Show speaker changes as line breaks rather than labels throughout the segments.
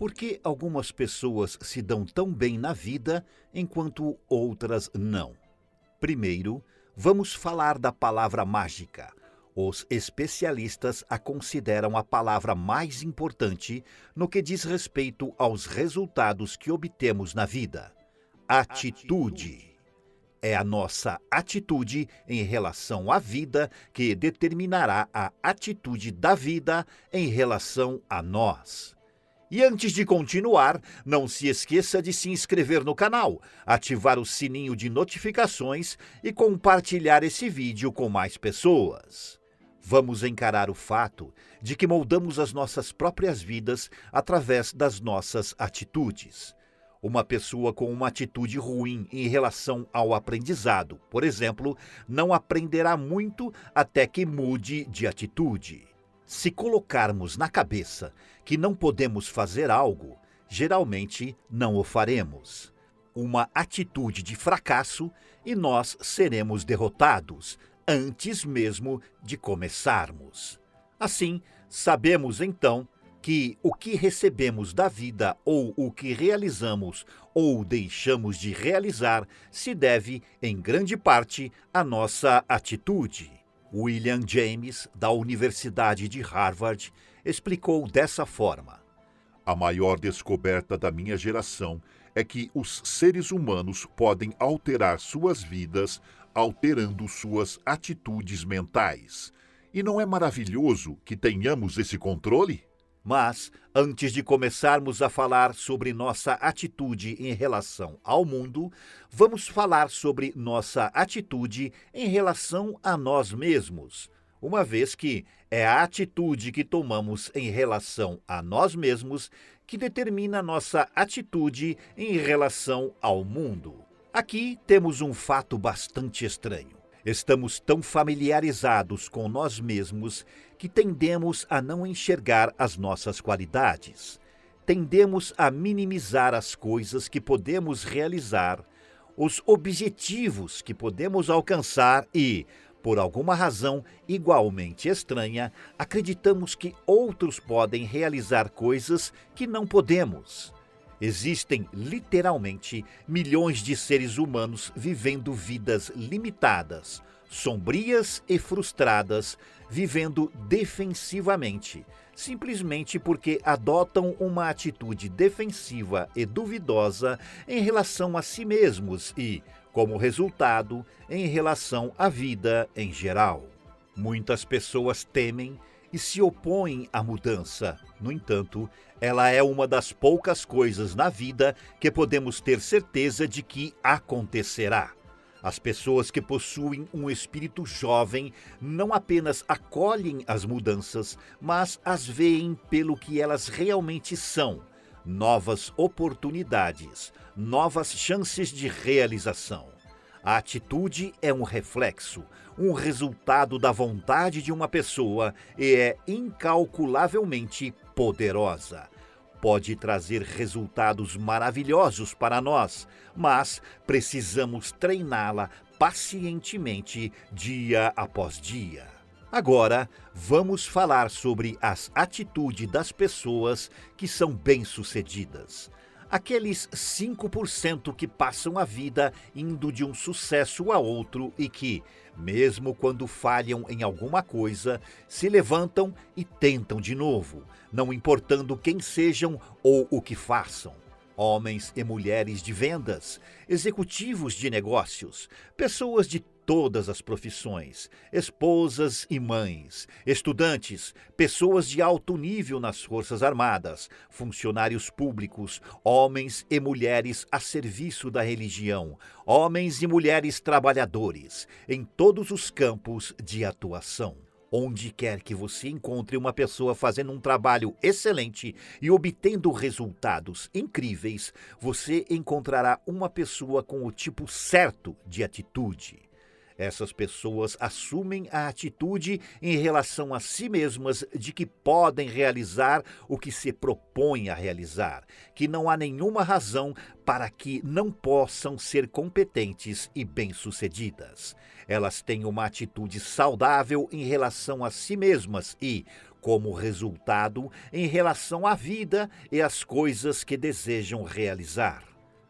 Por que algumas pessoas se dão tão bem na vida enquanto outras não? Primeiro, vamos falar da palavra mágica. Os especialistas a consideram a palavra mais importante no que diz respeito aos resultados que obtemos na vida. Atitude. É a nossa atitude em relação à vida que determinará a atitude da vida em relação a nós. E antes de continuar, não se esqueça de se inscrever no canal, ativar o sininho de notificações e compartilhar esse vídeo com mais pessoas. Vamos encarar o fato de que moldamos as nossas próprias vidas através das nossas atitudes. Uma pessoa com uma atitude ruim em relação ao aprendizado, por exemplo, não aprenderá muito até que mude de atitude. Se colocarmos na cabeça que não podemos fazer algo, geralmente não o faremos. Uma atitude de fracasso e nós seremos derrotados antes mesmo de começarmos. Assim, sabemos então que o que recebemos da vida ou o que realizamos ou deixamos de realizar se deve, em grande parte, à nossa atitude. William James, da Universidade de Harvard, explicou dessa forma:
A maior descoberta da minha geração é que os seres humanos podem alterar suas vidas alterando suas atitudes mentais. E não é maravilhoso que tenhamos esse controle?
Mas, antes de começarmos a falar sobre nossa atitude em relação ao mundo, vamos falar sobre nossa atitude em relação a nós mesmos, uma vez que é a atitude que tomamos em relação a nós mesmos que determina nossa atitude em relação ao mundo. Aqui temos um fato bastante estranho. Estamos tão familiarizados com nós mesmos que tendemos a não enxergar as nossas qualidades. Tendemos a minimizar as coisas que podemos realizar, os objetivos que podemos alcançar e, por alguma razão igualmente estranha, acreditamos que outros podem realizar coisas que não podemos. Existem, literalmente, milhões de seres humanos vivendo vidas limitadas, sombrias e frustradas, vivendo defensivamente, simplesmente porque adotam uma atitude defensiva e duvidosa em relação a si mesmos e, como resultado, em relação à vida em geral. Muitas pessoas temem e se opõem à mudança. No entanto, ela é uma das poucas coisas na vida que podemos ter certeza de que acontecerá. As pessoas que possuem um espírito jovem não apenas acolhem as mudanças, mas as veem pelo que elas realmente são: novas oportunidades, novas chances de realização. A atitude é um reflexo, um resultado da vontade de uma pessoa e é incalculavelmente poderosa. Pode trazer resultados maravilhosos para nós, mas precisamos treiná-la pacientemente dia após dia. Agora, vamos falar sobre as atitudes das pessoas que são bem-sucedidas. Aqueles 5% que passam a vida indo de um sucesso a outro e que, mesmo quando falham em alguma coisa, se levantam e tentam de novo, não importando quem sejam ou o que façam. Homens e mulheres de vendas, executivos de negócios, pessoas de todas as profissões, esposas e mães, estudantes, pessoas de alto nível nas Forças Armadas, funcionários públicos, homens e mulheres a serviço da religião, homens e mulheres trabalhadores, em todos os campos de atuação. Onde quer que você encontre uma pessoa fazendo um trabalho excelente e obtendo resultados incríveis, você encontrará uma pessoa com o tipo certo de atitude. Essas pessoas assumem a atitude em relação a si mesmas de que podem realizar o que se propõem a realizar, que não há nenhuma razão para que não possam ser competentes e bem-sucedidas. Elas têm uma atitude saudável em relação a si mesmas e, como resultado em relação à vida e às coisas que desejam realizar.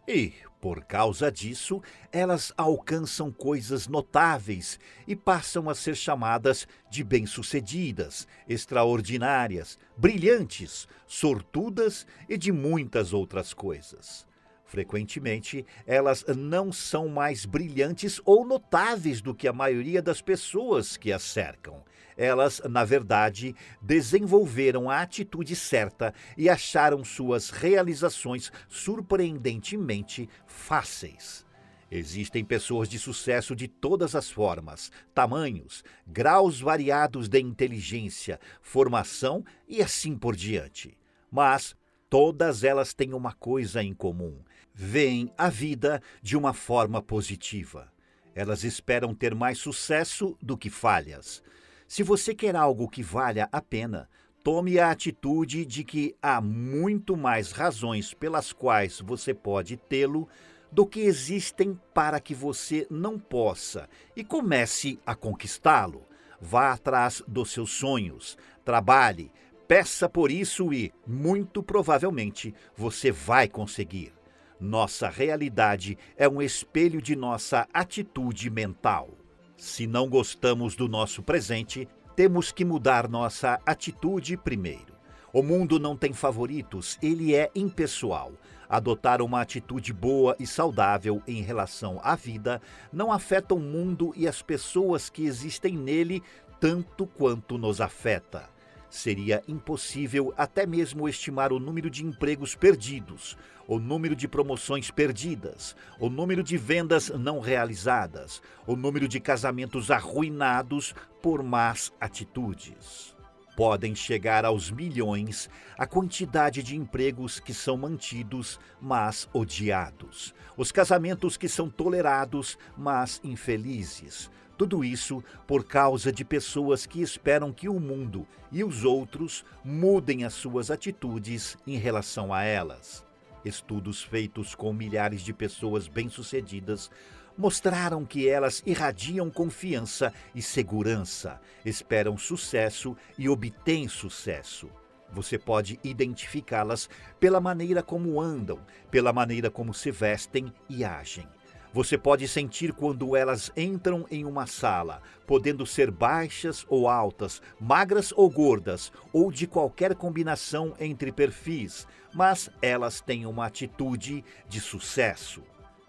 E, por causa disso, elas alcançam coisas notáveis e passam a ser chamadas de bem-sucedidas, extraordinárias, brilhantes, sortudas e de muitas outras coisas. Frequentemente, elas não são mais brilhantes ou notáveis do que a maioria das pessoas que as cercam. Elas, na verdade, desenvolveram a atitude certa e acharam suas realizações surpreendentemente fáceis. Existem pessoas de sucesso de todas as formas, tamanhos, graus variados de inteligência, formação e assim por diante. Mas todas elas têm uma coisa em comum: veem a vida de uma forma positiva. Elas esperam ter mais sucesso do que falhas. Se você quer algo que valha a pena, tome a atitude de que há muito mais razões pelas quais você pode tê-lo do que existem para que você não possa, e comece a conquistá-lo. Vá atrás dos seus sonhos, trabalhe, peça por isso e, muito provavelmente, você vai conseguir. Nossa realidade é um espelho de nossa atitude mental. Se não gostamos do nosso presente, temos que mudar nossa atitude primeiro. O mundo não tem favoritos, ele é impessoal. Adotar uma atitude boa e saudável em relação à vida não afeta o mundo e as pessoas que existem nele tanto quanto nos afeta. Seria impossível até mesmo estimar o número de empregos perdidos, o número de promoções perdidas, o número de vendas não realizadas, o número de casamentos arruinados por más atitudes. Podem chegar aos milhões a quantidade de empregos que são mantidos, mas odiados, os casamentos que são tolerados, mas infelizes. Tudo isso por causa de pessoas que esperam que o mundo e os outros mudem as suas atitudes em relação a elas. Estudos feitos com milhares de pessoas bem-sucedidas mostraram que elas irradiam confiança e segurança, esperam sucesso e obtêm sucesso. Você pode identificá-las pela maneira como andam, pela maneira como se vestem e agem. Você pode sentir quando elas entram em uma sala, podendo ser baixas ou altas, magras ou gordas, ou de qualquer combinação entre perfis, mas elas têm uma atitude de sucesso.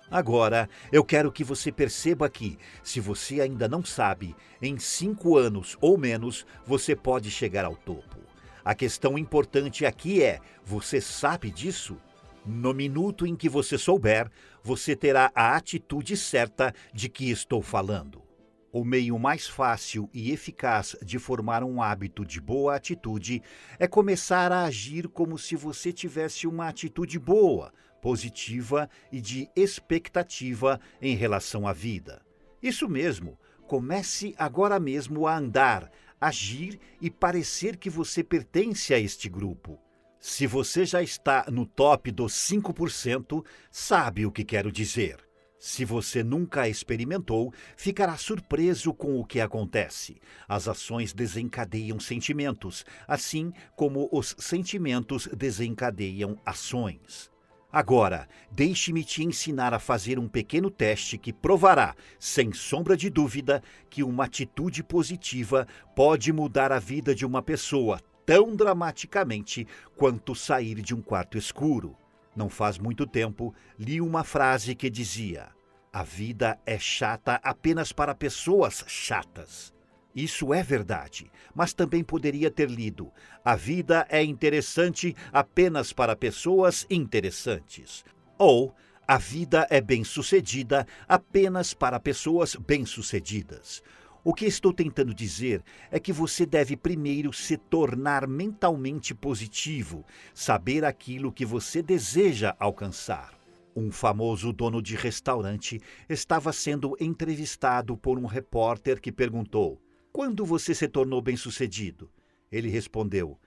Agora, eu quero que você perceba que, se você ainda não sabe, em 5 anos ou menos, você pode chegar ao topo. A questão importante aqui é: você sabe disso? No minuto em que você souber, você terá a atitude certa de que estou falando. O meio mais fácil e eficaz de formar um hábito de boa atitude é começar a agir como se você tivesse uma atitude boa, positiva e de expectativa em relação à vida. Isso mesmo, comece agora mesmo a andar, agir e parecer que você pertence a este grupo. Se você já está no top dos 5%, sabe o que quero dizer. Se você nunca experimentou, ficará surpreso com o que acontece. As ações desencadeiam sentimentos, assim como os sentimentos desencadeiam ações. Agora, deixe-me te ensinar a fazer um pequeno teste que provará, sem sombra de dúvida, que uma atitude positiva pode mudar a vida de uma pessoa tão dramaticamente quanto sair de um quarto escuro. Não faz muito tempo, li uma frase que dizia: "A vida é chata apenas para pessoas chatas." Isso é verdade, mas também poderia ter lido: "A vida é interessante apenas para pessoas interessantes." Ou "A vida é bem-sucedida apenas para pessoas bem-sucedidas." O que estou tentando dizer é que você deve primeiro se tornar mentalmente positivo, saber aquilo que você deseja alcançar. Um famoso dono de restaurante estava sendo entrevistado por um repórter que perguntou: "Quando você se tornou bem-sucedido?" Ele respondeu: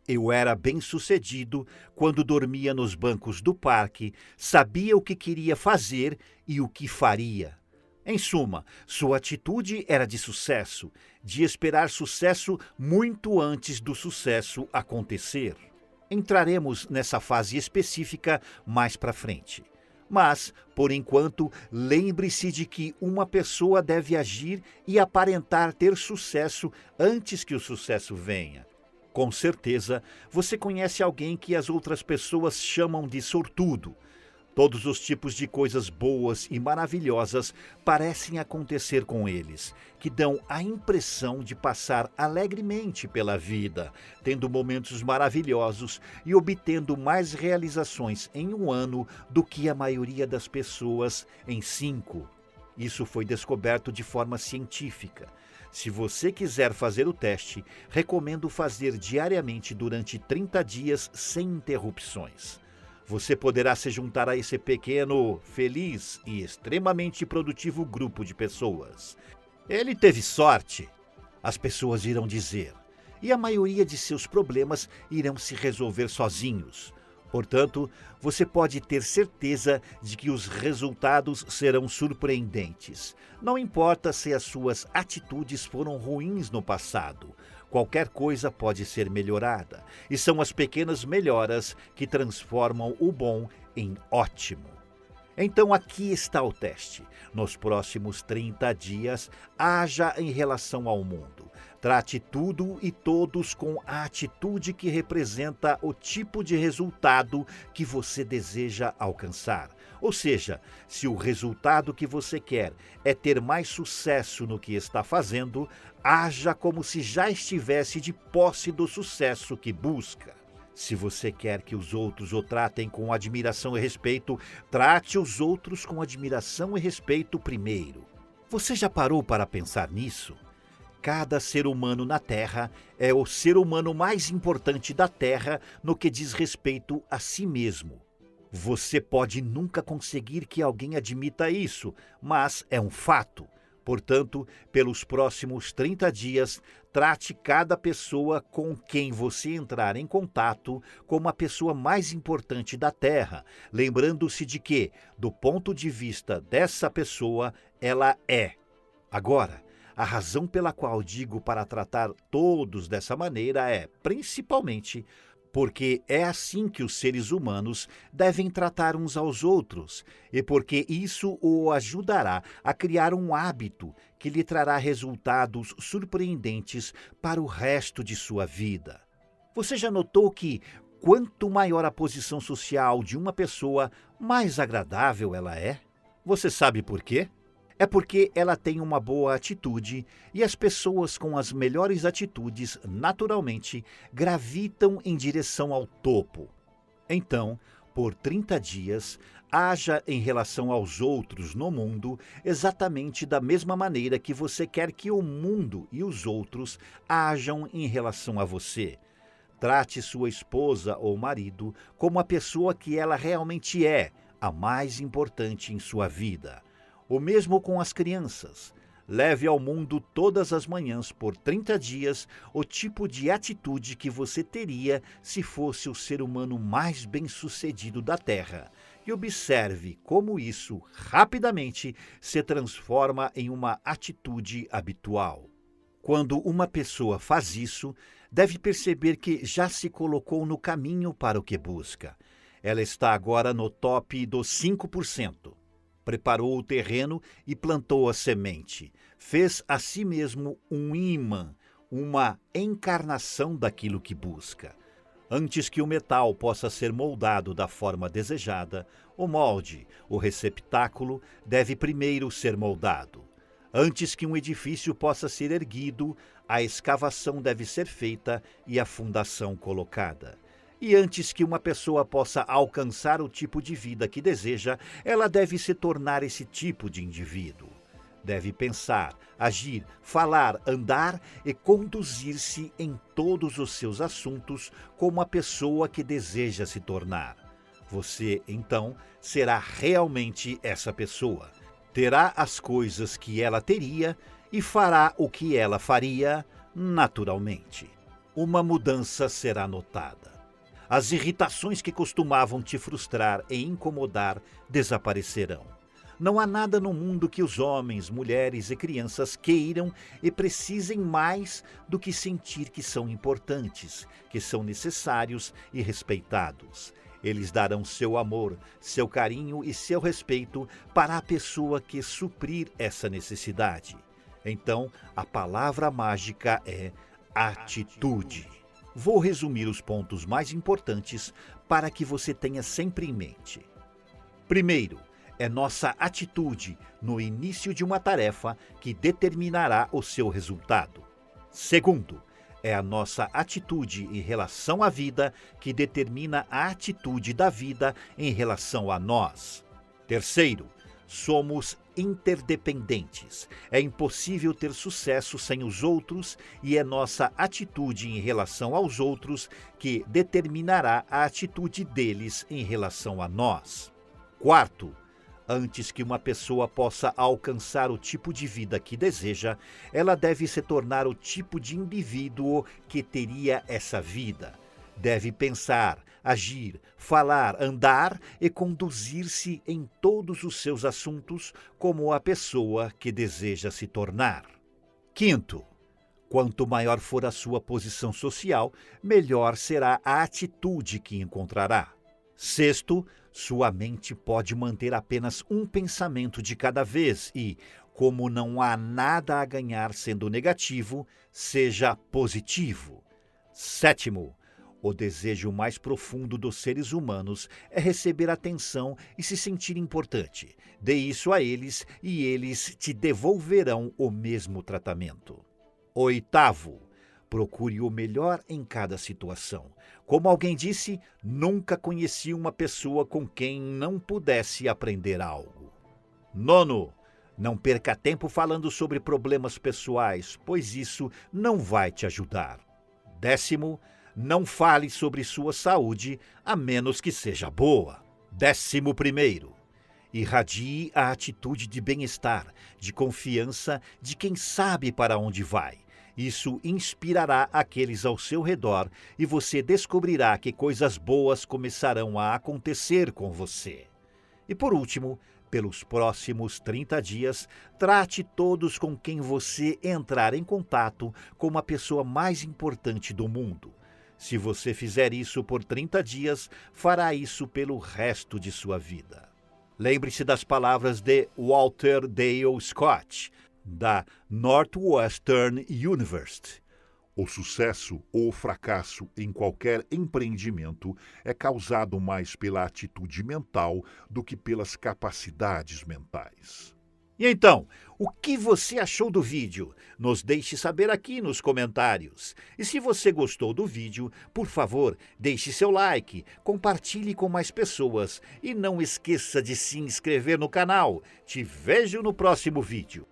"Eu era bem-sucedido quando dormia nos bancos do parque, sabia o que queria fazer e o que faria." Em suma, sua atitude era de sucesso, de esperar sucesso muito antes do sucesso acontecer. Entraremos nessa fase específica mais para frente. Mas, por enquanto, lembre-se de que uma pessoa deve agir e aparentar ter sucesso antes que o sucesso venha. Com certeza, você conhece alguém que as outras pessoas chamam de sortudo. Todos os tipos de coisas boas e maravilhosas parecem acontecer com eles, que dão a impressão de passar alegremente pela vida, tendo momentos maravilhosos e obtendo mais realizações em um ano do que a maioria das pessoas em 5. Isso foi descoberto de forma científica. Se você quiser fazer o teste, recomendo fazer diariamente durante 30 dias sem interrupções. Você poderá se juntar a esse pequeno, feliz e extremamente produtivo grupo de pessoas. Ele teve sorte, as pessoas irão dizer, e a maioria de seus problemas irão se resolver sozinhos. Portanto, você pode ter certeza de que os resultados serão surpreendentes. Não importa se as suas atitudes foram ruins no passado. Qualquer coisa pode ser melhorada, e são as pequenas melhoras que transformam o bom em ótimo. Então aqui está o teste. Nos próximos 30 dias, haja em relação ao mundo. Trate tudo e todos com a atitude que representa o tipo de resultado que você deseja alcançar. Ou seja, se o resultado que você quer é ter mais sucesso no que está fazendo, haja como se já estivesse de posse do sucesso que busca. Se você quer que os outros o tratem com admiração e respeito, trate os outros com admiração e respeito primeiro. Você já parou para pensar nisso? Cada ser humano na Terra é o ser humano mais importante da Terra no que diz respeito a si mesmo. Você pode nunca conseguir que alguém admita isso, mas é um fato. Portanto, pelos próximos 30 dias, trate cada pessoa com quem você entrar em contato como a pessoa mais importante da Terra, lembrando-se de que, do ponto de vista dessa pessoa, ela é. Agora, a razão pela qual digo para tratar todos dessa maneira é, principalmente, porque é assim que os seres humanos devem tratar uns aos outros, e porque isso o ajudará a criar um hábito que lhe trará resultados surpreendentes para o resto de sua vida. Você já notou que, quanto maior a posição social de uma pessoa, mais agradável ela é? Você sabe por quê? É porque ela tem uma boa atitude e as pessoas com as melhores atitudes, naturalmente, gravitam em direção ao topo. Então, por 30 dias, haja em relação aos outros no mundo exatamente da mesma maneira que você quer que o mundo e os outros hajam em relação a você. Trate sua esposa ou marido como a pessoa que ela realmente é, a mais importante em sua vida. O mesmo com as crianças. Leve ao mundo todas as manhãs por 30 dias o tipo de atitude que você teria se fosse o ser humano mais bem-sucedido da Terra. E observe como isso, rapidamente, se transforma em uma atitude habitual. Quando uma pessoa faz isso, deve perceber que já se colocou no caminho para o que busca. Ela está agora no top dos 5%. Preparou o terreno e plantou a semente. Fez a si mesmo um ímã, uma encarnação daquilo que busca. Antes que o metal possa ser moldado da forma desejada, o molde, o receptáculo, deve primeiro ser moldado. Antes que um edifício possa ser erguido, a escavação deve ser feita e a fundação colocada. E antes que uma pessoa possa alcançar o tipo de vida que deseja, ela deve se tornar esse tipo de indivíduo. Deve pensar, agir, falar, andar e conduzir-se em todos os seus assuntos como a pessoa que deseja se tornar. Você, então, será realmente essa pessoa. Terá as coisas que ela teria e fará o que ela faria naturalmente. Uma mudança será notada. As irritações que costumavam te frustrar e incomodar desaparecerão. Não há nada no mundo que os homens, mulheres e crianças queiram e precisem mais do que sentir que são importantes, que são necessários e respeitados. Eles darão seu amor, seu carinho e seu respeito para a pessoa que suprir essa necessidade. Então, a palavra mágica é atitude. Vou resumir os pontos mais importantes para que você tenha sempre em mente. Primeiro, é nossa atitude no início de uma tarefa que determinará o seu resultado. Segundo, é a nossa atitude em relação à vida que determina a atitude da vida em relação a nós. Terceiro, somos interdependentes. É impossível ter sucesso sem os outros e é nossa atitude em relação aos outros que determinará a atitude deles em relação a nós. Quarto, antes que uma pessoa possa alcançar o tipo de vida que deseja, ela deve se tornar o tipo de indivíduo que teria essa vida. Deve pensar, agir, falar, andar e conduzir-se em todos os seus assuntos como a pessoa que deseja se tornar. Quinto, quanto maior for a sua posição social, melhor será a atitude que encontrará. Sexto, sua mente pode manter apenas um pensamento de cada vez e, como não há nada a ganhar sendo negativo, seja positivo. Sétimo, o desejo mais profundo dos seres humanos é receber atenção e se sentir importante. Dê isso a eles e eles te devolverão o mesmo tratamento. Oitavo, procure o melhor em cada situação. Como alguém disse, nunca conheci uma pessoa com quem não pudesse aprender algo. Nono, não perca tempo falando sobre problemas pessoais, pois isso não vai te ajudar. Décimo, não fale sobre sua saúde, a menos que seja boa. 11º, irradie a atitude de bem-estar, de confiança de quem sabe para onde vai. Isso inspirará aqueles ao seu redor e você descobrirá que coisas boas começarão a acontecer com você. E por último, pelos próximos 30 dias, trate todos com quem você entrar em contato como a pessoa mais importante do mundo. Se você fizer isso por 30 dias, fará isso pelo resto de sua vida. Lembre-se das palavras de Walter Dale Scott, da Northwestern University.
O sucesso ou o fracasso em qualquer empreendimento é causado mais pela atitude mental do que pelas capacidades mentais.
E então, o que você achou do vídeo? Nos deixe saber aqui nos comentários. E se você gostou do vídeo, por favor, deixe seu like, compartilhe com mais pessoas e não esqueça de se inscrever no canal. Te vejo no próximo vídeo.